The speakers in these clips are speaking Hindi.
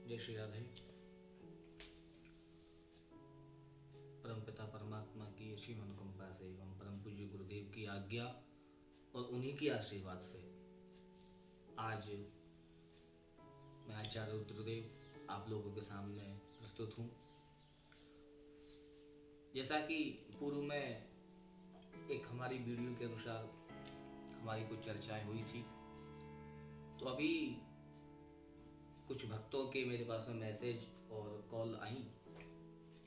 जय श्री राधे। परम पिता परमात्मा की असीम अनुकंपा से एवं परम पूज्य गुरुदेव की आज्ञा और उन्हीं की आशीर्वाद से आज मैं आचार्य रुद्रदेव आप लोगों के सामने प्रस्तुत हूँ। जैसा कि पूर्व में एक हमारी वीडियो के अनुसार हमारी कुछ चर्चाएं हुई थी, तो अभी कुछ भक्तों के मेरे पास में मैसेज और कॉल आई।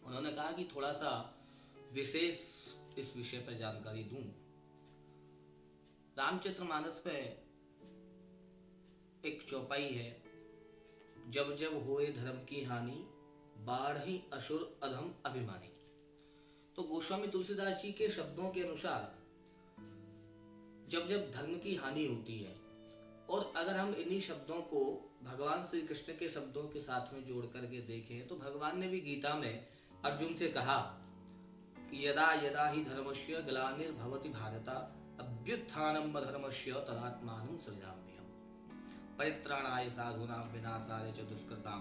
उन्होंने कहा कि थोड़ा सा विशेष इस विषय पर जानकारी दूं। रामचरितमानस में एक चौपाई है, जब जब होए धर्म की हानि, बाढ़हि असुर अधम अभिमानी। तो गोस्वामी तुलसीदास जी के शब्दों के अनुसार जब जब धर्म की हानि होती है, और अगर हम इन्हीं शब्दों को भगवान श्री कृष्ण के शब्दों के साथ में जोड़ करके देखें तो भगवान ने भी गीता में अर्जुन से कहा कि यदा यदा ही धर्मस्य ग्लानिर्भवति भारता अभ्युत्थानम् अधर्मस्य तदात्मानं सृजाम्यहम् परित्राणाय साधूनां विनाशाय च दुष्कृतां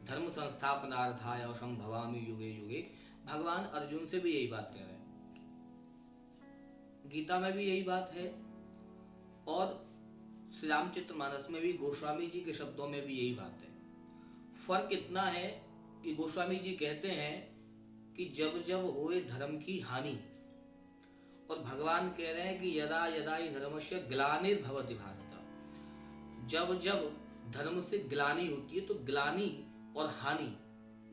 धर्म संस्थापनार्थाय संभवामि युगे युगे। भगवान अर्जुन से भी यही बात कह रहे हैं, गीता में भी यही बात है और श्री रामचरितमानस में भी गोस्वामी जी के शब्दों में भी यही बात है। फर्क इतना है कि गोस्वामी जी कहते हैं कि जब जब होए धर्म की हानि, और भगवान कह रहे हैं कि यदा यदा ही धर्मस्य ग्लानिर्भवति भारत। जब जब धर्म से ग्लानि होती है, तो ग्लानि और हानि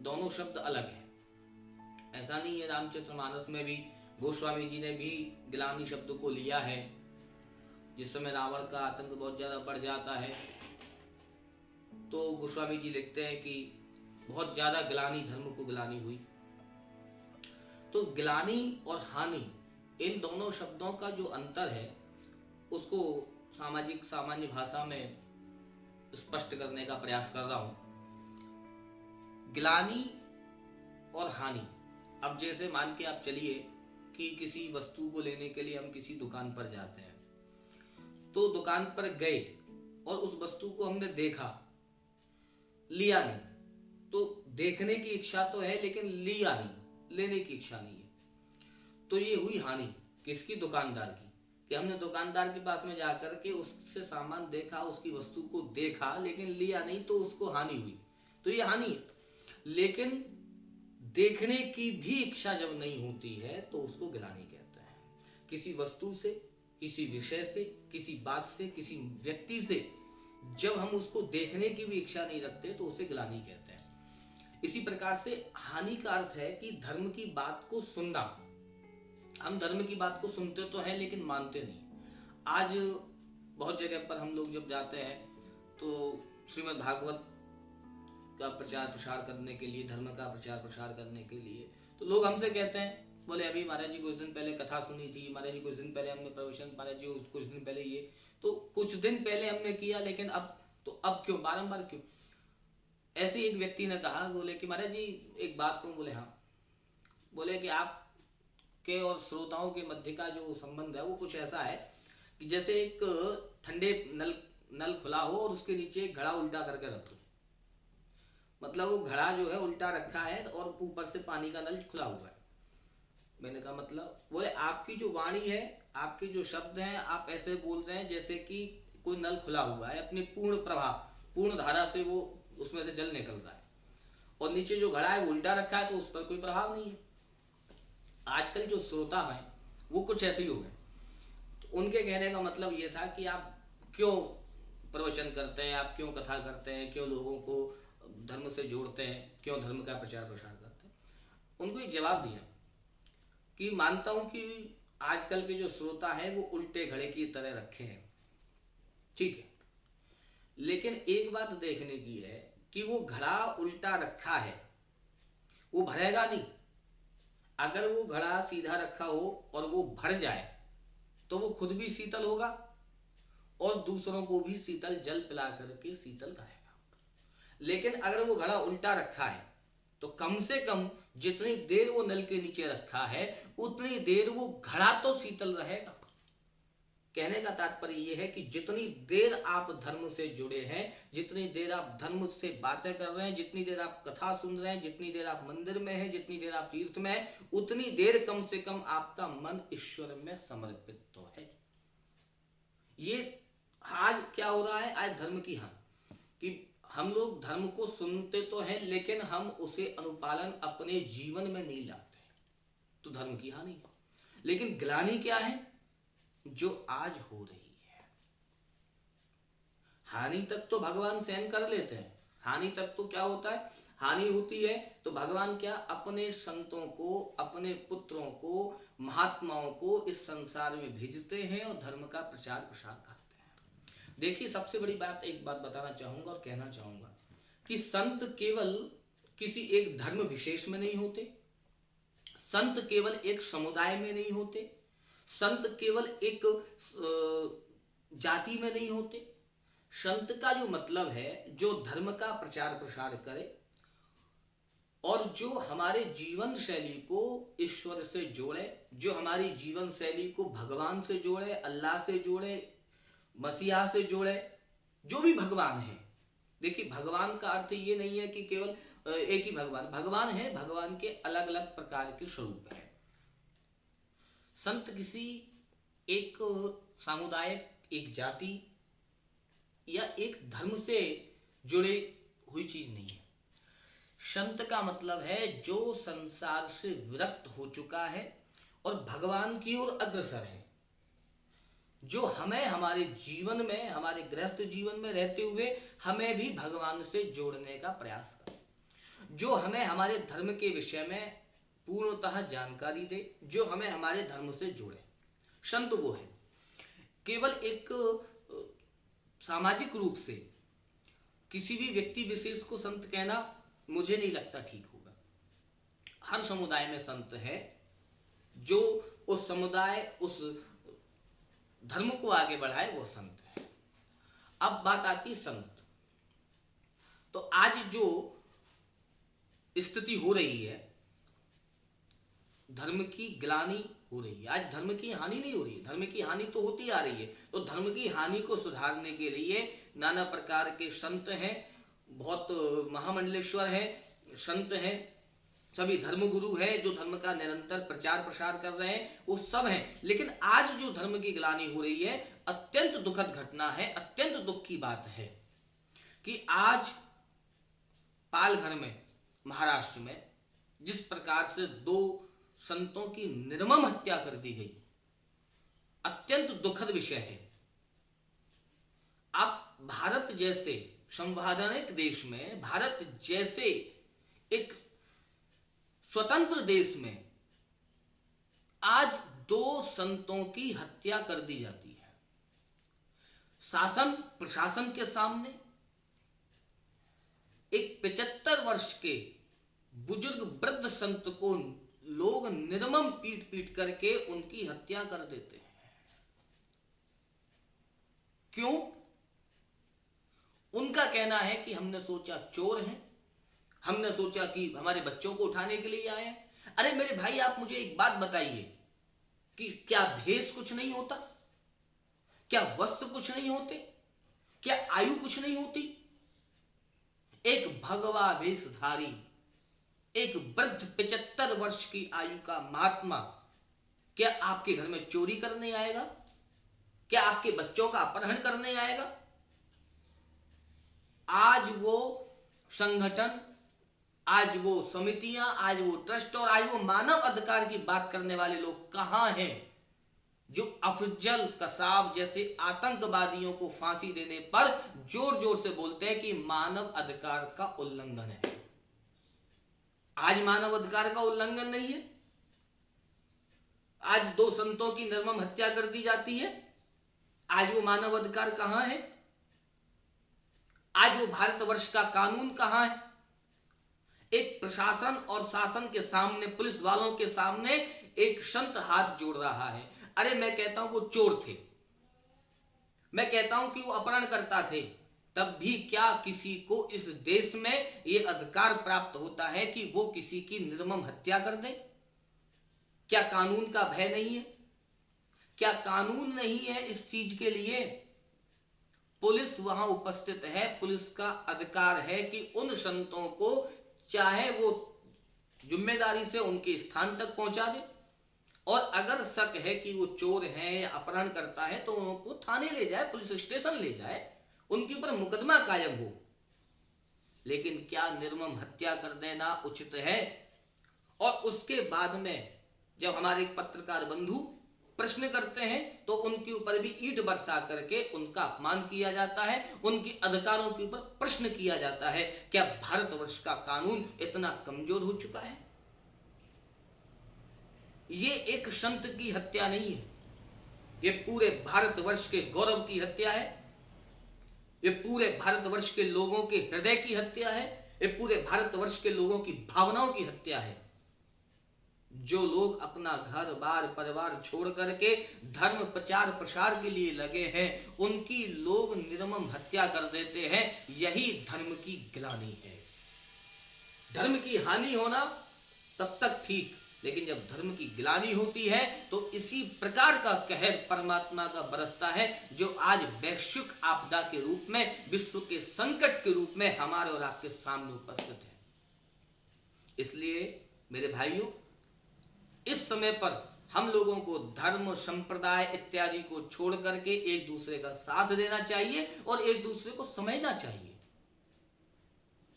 दोनों शब्द अलग है। ऐसा नहीं है, रामचरितमानस में भी गोस्वामी जी ने भी ग्लानि शब्द को लिया है। जिस समय रावण का आतंक बहुत ज्यादा बढ़ जाता है तो गोस्वामी जी लिखते हैं कि बहुत ज्यादा ग्लानि, धर्म को ग्लानि हुई। तो ग्लानि और हानि, इन दोनों शब्दों का जो अंतर है उसको सामाजिक सामान्य भाषा में स्पष्ट करने का प्रयास कर रहा हूं। ग्लानि और हानि, अब जैसे मान के आप चलिए कि किसी वस्तु को लेने के लिए हम किसी दुकान पर जाते हैं, तो दुकान पर गए और उस वस्तु को हमने देखा, लिया नहीं। तो देखने की इच्छा तो है लेकिन लिया नहीं, लेने की इच्छा नहीं है। तो ये हुई हानि किसकी? दुकानदार की, कि हमने दुकानदार के पास में जाकर के उससे सामान देखा, उसकी वस्तु को देखा लेकिन लिया नहीं, तो उसको हानि हुई। तो ये हानि है। लेकिन देखने की भी इच्छा जब नहीं होती है तो उसको ग्लानि कहते हैं। किसी वस्तु से, किसी विषय से, किसी बात से, किसी व्यक्ति से जब हम उसको देखने की भी इच्छा नहीं रखते तो उसे ग्लानि कहते हैं। इसी प्रकार से हानि का अर्थ है कि धर्म की बात को सुनना। हम धर्म की बात को सुनते तो हैं लेकिन मानते नहीं। आज बहुत जगह पर हम लोग जब जाते हैं तो श्रीमद् भागवत का प्रचार प्रसार करने के लिए, धर्म का प्रचार प्रसार करने के लिए, तो लोग हमसे कहते हैं, बोले अभी महाराज जी कुछ दिन पहले कथा सुनी थी, महाराज जी कुछ दिन पहले हमने प्रवचन, महाराज जी कुछ दिन पहले ये, तो कुछ दिन पहले हमने किया लेकिन अब, तो अब क्यों, बारंबार क्यों? ऐसे एक व्यक्ति ने कहा, बोले कि महाराज जी एक बात कहूं। बोले हाँ। बोले कि आप के और श्रोताओं के मध्य का जो संबंध है वो कुछ ऐसा है कि जैसे एक ठंडे नल खुला हो और उसके नीचे एक घड़ा उल्टा करके रख दो। मतलब वो घड़ा जो है उल्टा रखा है और ऊपर से पानी का नल खुला हुआ है। मैंने कहा मतलब? बोले आपकी जो वाणी है, आपके जो शब्द हैं, आप ऐसे बोल रहे हैं जैसे कि कोई नल खुला हुआ है, अपनी पूर्ण प्रवाह, पूर्ण धारा से वो उसमें से जल निकल रहा है, और नीचे जो घड़ा है वो उल्टा रखा है तो उस पर कोई प्रभाव नहीं है। आजकल जो श्रोता हैं वो कुछ ऐसे ही हो गए। तो उनके कहने का मतलब ये था कि आप क्यों प्रवचन करते हैं, आप क्यों कथा करते हैं, क्यों लोगों को धर्म से जोड़ते हैं, क्यों धर्म का प्रचार प्रसार करते हैं? उनको एक जवाब दिया कि मानता हूं कि आजकल के जो श्रोता हैं वो उल्टे घड़े की तरह रखे हैं, ठीक है, लेकिन एक बात देखने की है कि वो घड़ा उल्टा रखा है, वो भरेगा नहीं। अगर वो घड़ा सीधा रखा हो और वो भर जाए तो वो खुद भी शीतल होगा और दूसरों को भी शीतल जल पिला करके शीतल करेगा। लेकिन अगर वो घड़ा उल्टा रखा है तो कम से कम जितनी देर वो नल के नीचे रखा है उतनी देर वो घड़ा तो शीतल रहेगा। कहने का तात्पर्य यह है कि जितनी देर आप धर्म से जुड़े हैं, जितनी देर आप धर्म से बातें कर रहे हैं, जितनी देर आप कथा सुन रहे हैं, जितनी देर आप मंदिर में हैं, जितनी देर आप तीर्थ में हैं, उतनी देर कम से कम आपका मन ईश्वर में समर्पित तो है। ये आज क्या हो रहा है, आज धर्म की हानि कि हम लोग धर्म को सुनते तो हैं लेकिन हम उसे अनुपालन अपने जीवन में नहीं लाते, तो धर्म की हानि। लेकिन ग्लानि क्या है जो आज हो रही है। हानि तक तो भगवान सहन कर लेते हैं, हानि तक तो क्या होता है, हानि होती है तो भगवान क्या अपने संतों को, अपने पुत्रों को, महात्माओं को इस संसार में भेजते हैं और धर्म का प्रचार प्रसार करते हैं। देखिए सबसे बड़ी बात, एक बात बताना चाहूंगा और कहना चाहूंगा कि संत केवल किसी एक धर्म विशेष में नहीं होते, संत केवल एक समुदाय में नहीं होते, संत केवल एक जाति में नहीं होते। संत का जो मतलब है जो धर्म का प्रचार प्रसार करे और जो हमारे जीवन शैली को ईश्वर से जोड़े, जो हमारी जीवन शैली को भगवान से जोड़े, अल्लाह से जोड़े, मसीहा से जोड़े, जो भी भगवान है। देखिए भगवान का अर्थ ये नहीं है कि केवल एक ही भगवान, भगवान है, भगवान के अलग अलग प्रकार के स्वरूप हैं। संत किसी एक समुदाय, एक जाति या एक धर्म से जुड़े हुई चीज नहीं है। संत का मतलब है जो संसार से विरक्त हो चुका है और भगवान की ओर अग्रसर है, जो हमें हमारे जीवन में, हमारे गृहस्थ जीवन में रहते हुए हमें भी भगवान से जोड़ने का प्रयास करे, जो हमें हमारे धर्म के विषय में पूर्णतः जानकारी दे, जो हमें हमारे धर्म से जोड़े। संत वो है। केवल एक सामाजिक रूप से किसी भी व्यक्ति विशेष को संत कहना मुझे नहीं लगता ठीक होगा। हर समुदाय में संत है, जो उस समुदाय, उस धर्म को आगे बढ़ाए वो संत है। अब बात आती संत, तो आज जो स्थिति हो रही है, धर्म की ग्लानि हो रही है। आज धर्म की हानि नहीं हो रही है, धर्म की हानि तो होती आ रही है। तो धर्म की हानि को सुधारने के लिए नाना प्रकार के संत हैं, बहुत महामंडलेश्वर हैं, संत हैं, सभी धर्मगुरु हैं जो धर्म का निरंतर प्रचार प्रसार कर रहे हैं, वो सब हैं। लेकिन आज जो धर्म की ग्लानि हो रही है, अत्यंत दुखद घटना है, अत्यंत दुख की बात है कि आज पालघर में, महाराष्ट्र में जिस प्रकार से 2 संतों की निर्मम हत्या कर दी गई, अत्यंत दुखद विषय है। आप भारत जैसे संवैधानिक देश में, भारत जैसे एक स्वतंत्र देश में आज 2 संतों की हत्या कर दी जाती है। शासन प्रशासन के सामने एक 75 वर्ष के बुजुर्ग वृद्ध संत को लोग निर्मम पीट पीट करके उनकी हत्या कर देते हैं। क्यों? उनका कहना है कि हमने सोचा चोर हैं, हमने सोचा कि हमारे बच्चों को उठाने के लिए आए हैं। अरे मेरे भाई, आप मुझे एक बात बताइए कि क्या भेष कुछ नहीं होता? क्या वस्त्र कुछ नहीं होते? क्या आयु कुछ नहीं होती? एक भगवा वेशधारी, एक वृद्ध 75 वर्ष की आयु का महात्मा क्या आपके घर में चोरी करने आएगा? क्या आपके बच्चों का अपहरण करने आएगा? आज वो संगठन, आज वो समितियां, आज वो ट्रस्ट और आज वो मानव अधिकार की बात करने वाले लोग कहां हैं जो अफजल कसाब जैसे आतंकवादियों को फांसी देने पर जोर जोर से बोलते हैं कि मानव अधिकार का उल्लंघन है। आज मानव अधिकार का उल्लंघन नहीं है। आज 2 संतों की निर्मम हत्या कर दी जाती है, आज वो मानव अधिकार कहां है? आज वो भारतवर्ष का कानून कहां है? एक प्रशासन और शासन के सामने, पुलिस वालों के सामने एक संत हाथ जोड़ रहा है। अरे मैं कहता हूं वो चोर थे, मैं कहता हूं कि वो अपहरण करता थे, तब भी क्या किसी को इस देश में ये अधिकार प्राप्त होता है कि वो किसी की निर्मम हत्या कर दे? क्या कानून का भय नहीं है? क्या कानून नहीं है इस चीज के लिए? पुलिस वहां उपस्थित है, पुलिस का अधिकार है कि उन संतों को चाहे वो जिम्मेदारी से उनके स्थान तक पहुंचा दे, और अगर शक है कि वो चोर हैं या अपहरण करता है तो उनको थाने ले जाए, पुलिस स्टेशन ले जाए, उनके ऊपर मुकदमा कायम हो। लेकिन क्या निर्मम हत्या कर देना उचित है? और उसके बाद में जब हमारे पत्रकार बंधु प्रश्न करते हैं तो उनके ऊपर भी ईंट बरसा करके उनका अपमान किया जाता है, उनके अधिकारों के ऊपर प्रश्न किया जाता है। क्या भारतवर्ष का कानून इतना कमजोर हो चुका है? ये एक संत की हत्या नहीं है, ये पूरे भारतवर्ष के गौरव की हत्या है, ये पूरे भारतवर्ष के लोगों के हृदय की हत्या है, ये पूरे भारतवर्ष के लोगों की भावनाओं की हत्या है। जो लोग अपना घर बार परिवार छोड़ करके धर्म प्रचार प्रसार के लिए लगे हैं, उनकी लोग निर्मम हत्या कर देते हैं। यही धर्म की गिलानी है। धर्म की हानि होना तब तक ठीक, लेकिन जब धर्म की गिलानी होती है तो इसी प्रकार का कहर परमात्मा का बरसता है, जो आज वैश्विक आपदा के रूप में, विश्व के संकट के रूप में हमारे और आपके सामने उपस्थित है। इसलिए मेरे भाइयों, इस समय पर हम लोगों को धर्म संप्रदाय इत्यादि को छोड़ करके एक दूसरे का साथ देना चाहिए और एक दूसरे को समझना चाहिए।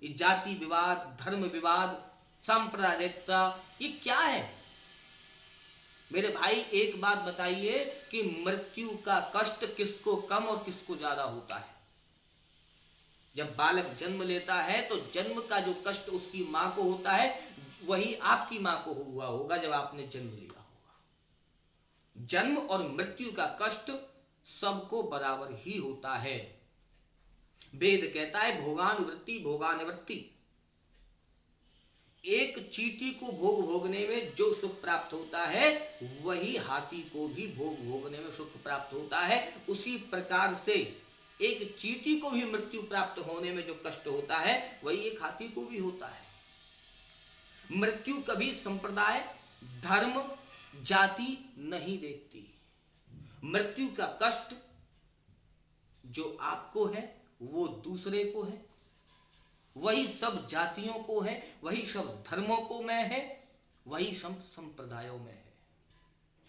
ये जाति विवाद, धर्म विवाद, सांप्रदायिकता, ये क्या है? मेरे भाई एक बात बताइए कि मृत्यु का कष्ट किसको कम और किसको ज्यादा होता है? जब बालक जन्म लेता है तो जन्म का जो कष्ट उसकी मां को होता है, वही आपकी मां को हुआ होगा जब आपने जन्म लिया होगा। जन्म और मृत्यु का कष्ट सबको बराबर ही होता है। वेद कहता है भोगानुवृत्ति भोगानिवृत्ति। एक चींटी को भोग भोगने में जो सुख प्राप्त होता है, वही हाथी को भी भोग भोगने में सुख प्राप्त होता है। उसी प्रकार से एक चींटी को भी मृत्यु प्राप्त होने में जो कष्ट होता है, वही एक हाथी को भी होता है। मृत्यु कभी संप्रदाय, धर्म, जाति नहीं देखती। मृत्यु का कष्ट जो आपको है वो दूसरे को है, वही सब जातियों को है, वही सब धर्मों को में है, वही सब संप्रदायों में है।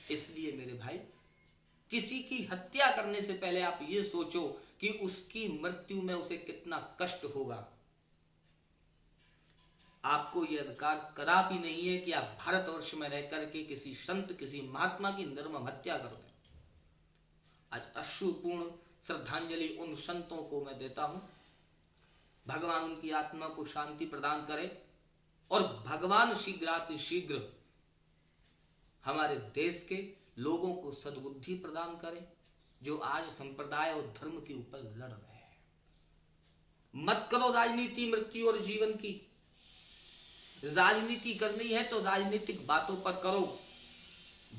इसलिए मेरे भाई, किसी की हत्या करने से पहले आप ये सोचो कि उसकी मृत्यु में उसे कितना कष्ट होगा। आपको यह अधिकार कदापि नहीं है कि आप भारतवर्ष में रहकर के किसी संत, किसी महात्मा की निर्मम हत्या कर दें। आज अश्रुपूर्ण श्रद्धांजलि उन संतों को मैं देता हूं। भगवान उनकी आत्मा को शांति प्रदान करे और भगवान शीघ्रातिशीघ्र हमारे देश के लोगों को सद्बुद्धि प्रदान करे, जो आज संप्रदाय और धर्म के ऊपर लड़ रहे हैं। मत करो राजनीति मृत्यु और जीवन की। राजनीति करनी है तो राजनीतिक बातों पर करो।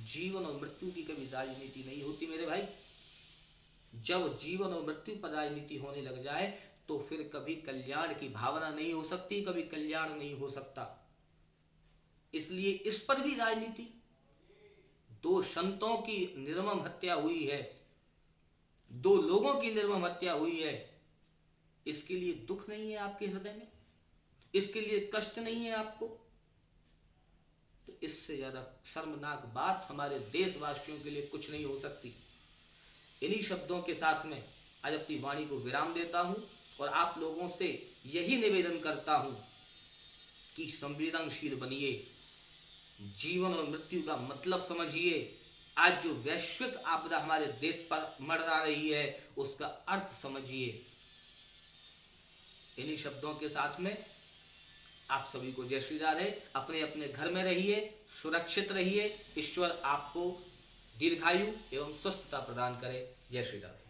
जीवन और मृत्यु की कभी राजनीति नहीं होती मेरे भाई। जब जीवन और मृत्यु पर राजनीति होने लग जाए तो फिर कभी कल्याण की भावना नहीं हो सकती, कभी कल्याण नहीं हो सकता। इसलिए इस पर भी राजनीति। दो संतों की निर्मम हत्या हुई है, दो लोगों की निर्मम हत्या हुई है, इसके लिए दुख नहीं है आपके हृदय में? इसके लिए कष्ट नहीं है आपको? तो इससे ज्यादा शर्मनाक बात हमारे देशवासियों के लिए कुछ नहीं हो सकती। इन्हीं शब्दों के साथ में आज अपनी वाणी को विराम देता हूं और आप लोगों से यही निवेदन करता हूं कि संवेदनशील बनिए, जीवन और मृत्यु का मतलब समझिए। आज जो वैश्विक आपदा हमारे देश पर मंडरा रही है, उसका अर्थ समझिए। इन्हीं शब्दों के साथ में आप सभी को जय श्री राधे। अपने अपने घर में रहिए, सुरक्षित रहिए। ईश्वर आपको दीर्घायु एवं स्वस्थता प्रदान करे। जय श्री राधे।